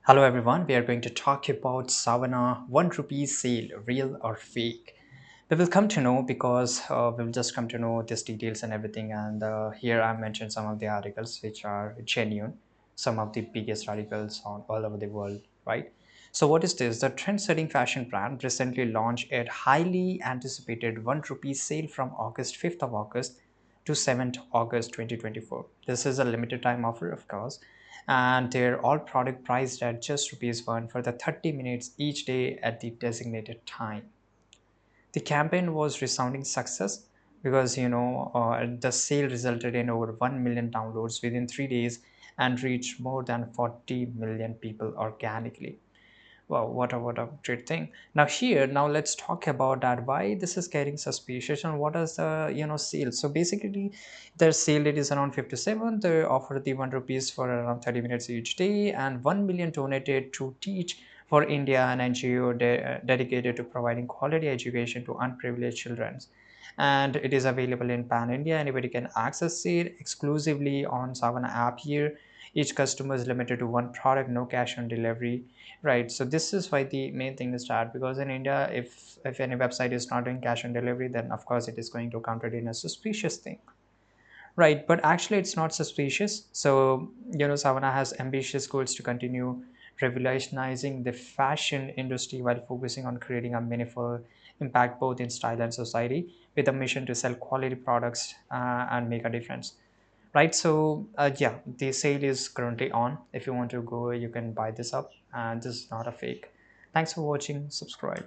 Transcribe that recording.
Hello everyone, we are going to talk about Savana 1 rupee sale, real or fake. We will come to know because we'll just come to know these details and everything. And here I mentioned some of the articles which are genuine, some of the biggest articles on all over the world, right? So what is this? The trend-setting fashion brand recently launched a highly anticipated 1 rupee sale from August 5th of August to 7th August 2024. This is a limited time offer, of course, and they're all product priced at just rupees 1 for the 30 minutes each day at the designated time. The campaign was resounding success because the sale resulted in over 1 million downloads within 3 days and reached more than 40 million people organically. Wow, what a great thing. Now let's talk about that, why this is getting suspicious and what is the sale. So basically their sale date is around 57. They offer the 1 rupees for around 30 minutes each day, and 1 million donated to Teach for India, an NGO dedicated to providing quality education to unprivileged children. And it is available in pan India. Anybody can access it exclusively on Savana app here. Each customer is limited to one product, no cash on delivery. Right. So this is why the main thing is that, because in India, if any website is not doing cash on delivery, then of course it is going to count it in a suspicious thing. Right. But actually, it's not suspicious. So Savannah has ambitious goals to continue revolutionizing the fashion industry while focusing on creating a meaningful impact both in style and society, with a mission to sell quality products and make a difference. Right. So yeah, the sale is currently on. If you want to go, you can buy this up, and this is not a fake. Thanks for watching. Subscribe.